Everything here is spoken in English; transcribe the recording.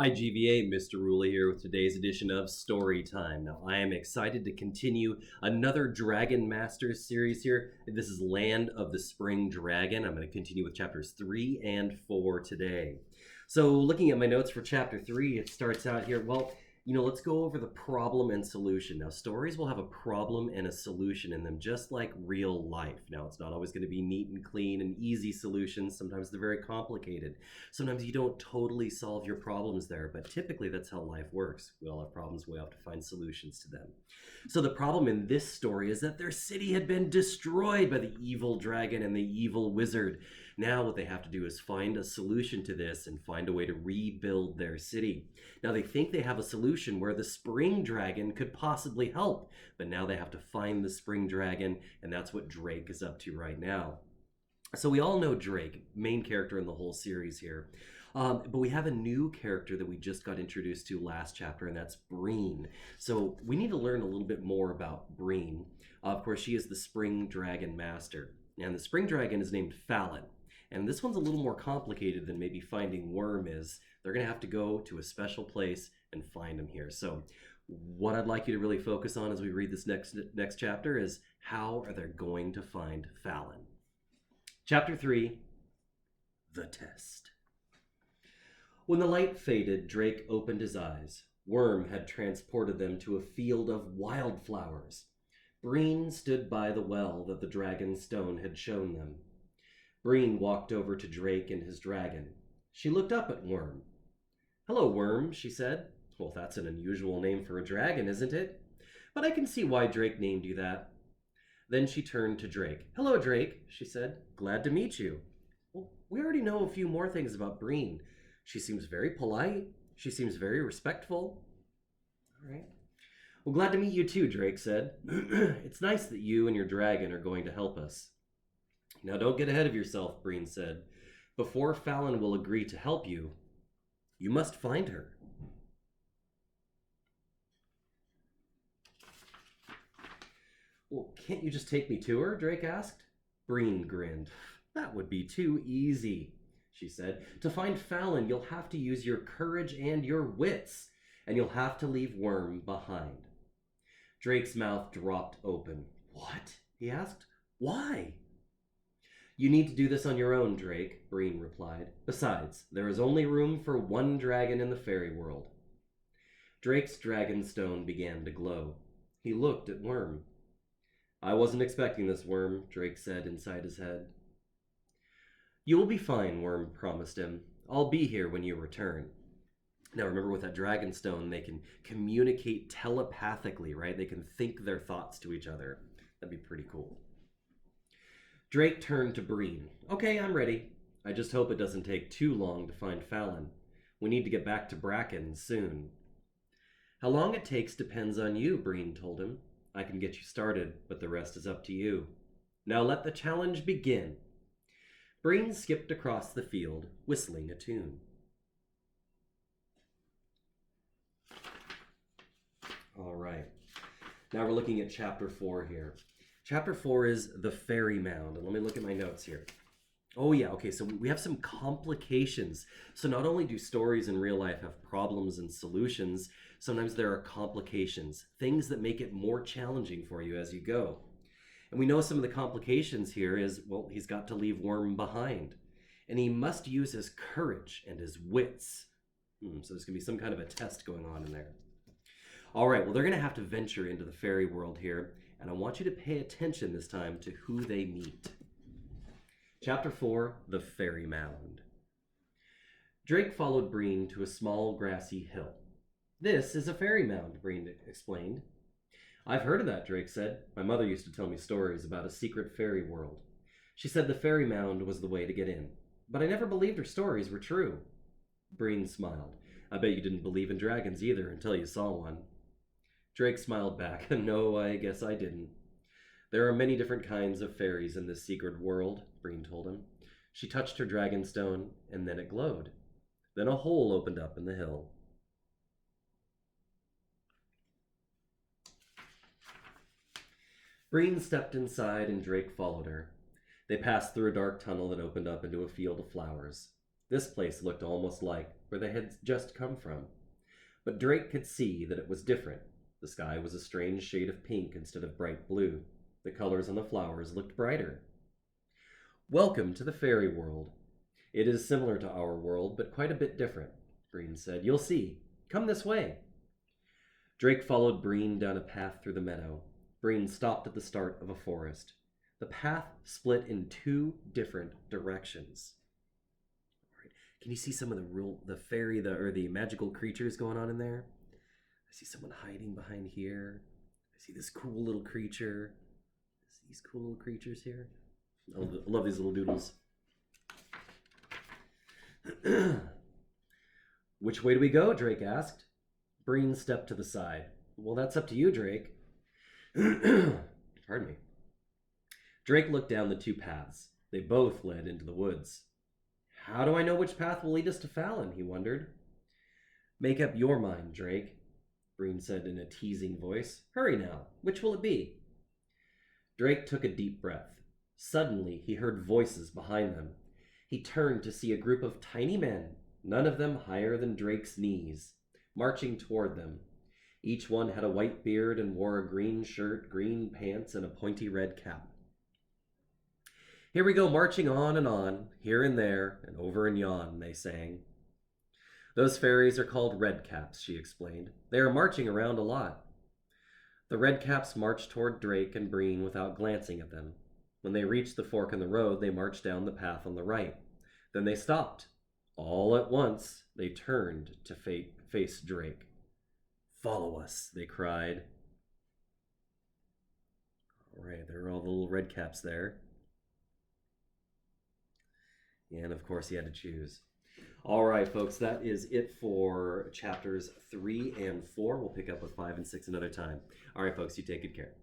Hi, GVA, Mr. Rula here with today's edition of Story Time. Now, I am excited to continue another Dragon Masters series here. This is Land of the Spring Dragon. I'm going to continue with chapters 3 and 4 today. So, looking at my notes for chapter 3, it starts out here. Let's go over the problem and solution. Now, stories will have a problem and a solution in them, just like real life. Now, it's not always going to be neat and clean and easy solutions. Sometimes they're very complicated. Sometimes you don't totally solve your problems there, but typically that's how life works. We all have problems, we have to find solutions to them. So the problem in this story is that their city had been destroyed by the evil dragon and the evil wizard. Now what they have to do is find a solution to this and find a way to rebuild their city. Now they think they have a solution where the spring dragon could possibly help, but now they have to find the spring dragon, and that's what Drake is up to right now. So we all know Drake, main character in the whole series here. But we have a new character that we just got introduced to last chapter, and that's Breen. So we need to learn a little bit more about Breen. Of course, she is the Spring Dragon Master. And the Spring Dragon is named Fallon. And this one's a little more complicated than maybe finding Worm is. They're going to have to go to a special place and find him here. So what I'd like you to really focus on as we read this next chapter is how are they going to find Fallon? Chapter 3, The Test. When the light faded, Drake opened his eyes. Worm had transported them to a field of wildflowers. Breen stood by the well that the dragon's stone had shown them. Breen walked over to Drake and his dragon. She looked up at Worm. "Hello, Worm," she said. "Well, that's an unusual name for a dragon, isn't it? But I can see why Drake named you that." Then she turned to Drake. "Hello, Drake," she said. "Glad to meet you." "Well, we already know a few more things about Breen. She seems very polite. She seems very respectful." "All right. Well, glad to meet you too," Drake said. "It's nice that you and your dragon are going to help us." "Now don't get ahead of yourself," Breen said. "Before Fallon will agree to help you, you must find her." "Well, can't you just take me to her?" Drake asked. Breen grinned. "That would be too easy," she said. "To find Fallon, you'll have to use your courage and your wits, and you'll have to leave Worm behind." Drake's mouth dropped open. "What?" he asked. "Why?" "You need to do this on your own, Drake," Breen replied. "Besides, there is only room for one dragon in the fairy world." Drake's dragon stone began to glow. He looked at Worm. "I wasn't expecting this, Worm," Drake said inside his head. "You will be fine," Worm promised him. "I'll be here when you return." Now remember, with that dragon stone, they can communicate telepathically, right? They can think their thoughts to each other. That'd be pretty cool. Drake turned to Breen. "Okay, I'm ready. I just hope it doesn't take too long to find Fallon. We need to get back to Bracken soon." "How long it takes depends on you," Breen told him. "I can get you started, but the rest is up to you. Now let the challenge begin." Breen skipped across the field, whistling a tune. All right. Now we're looking at chapter 4 here. Chapter 4 is the Fairy Mound. And let me look at my notes here. Oh yeah, okay, so we have some complications. So not only do stories in real life have problems and solutions, sometimes there are complications, things that make it more challenging for you as you go. And we know some of the complications here is, well, he's got to leave Worm behind. And he must use his courage and his wits. So there's going to be some kind of a test going on in there. All right, well, they're going to have to venture into the fairy world here. And I want you to pay attention this time to who they meet. Chapter 4, The Fairy Mound. Drake followed Breen to a small grassy hill. "This is a fairy mound," Breen explained. "I've heard of that," Drake said. "My mother used to tell me stories about a secret fairy world. She said the fairy mound was the way to get in. But I never believed her stories were true." Breen smiled. "I bet you didn't believe in dragons either until you saw one." Drake smiled back. "No, I guess I didn't." "There are many different kinds of fairies in this secret world," Breen told him. She touched her dragon stone, and then it glowed. Then a hole opened up in the hill. Breen stepped inside, and Drake followed her. They passed through a dark tunnel that opened up into a field of flowers. This place looked almost like where they had just come from. But Drake could see that it was different. The sky was a strange shade of pink instead of bright blue. The colors on the flowers looked brighter. Welcome to the fairy world. It is similar to our world, but quite a bit different, Breen said. You'll see. Come this way. Drake followed Breen down a path through the meadow. Breen stopped at the start of a forest. The path split in two different directions. All right. Can you see some of the magical creatures going on in there? I see someone hiding behind here. I see this cool little creature. I see these cool little creatures here. I love these little doodles. Which way do we go? Drake asked. Breen stepped to the side. Well, that's up to you, Drake. Pardon me. Drake looked down the two paths. They both led into the woods. How do I know which path will lead us to Fallon? He wondered. Make up your mind, Drake, Breen said in a teasing voice. Hurry now. Which will it be? Drake took a deep breath. Suddenly, he heard voices behind them. He turned to see a group of tiny men, none of them higher than Drake's knees, marching toward them. Each one had a white beard and wore a green shirt, green pants, and a pointy red cap. Here we go marching on, here and there, and over and yon, they sang. Those fairies are called redcaps, she explained. They are marching around a lot. The redcaps marched toward Drake and Breen without glancing at them. When they reached the fork in the road, they marched down the path on the right. Then they stopped. All at once, they turned to face Drake. Follow us, they cried. All right, there are all the little redcaps there. And of course, he had to choose. All right, folks, that is it for chapters 3 and 4. We'll pick up with 5 and 6 another time. All right, folks, you take good care.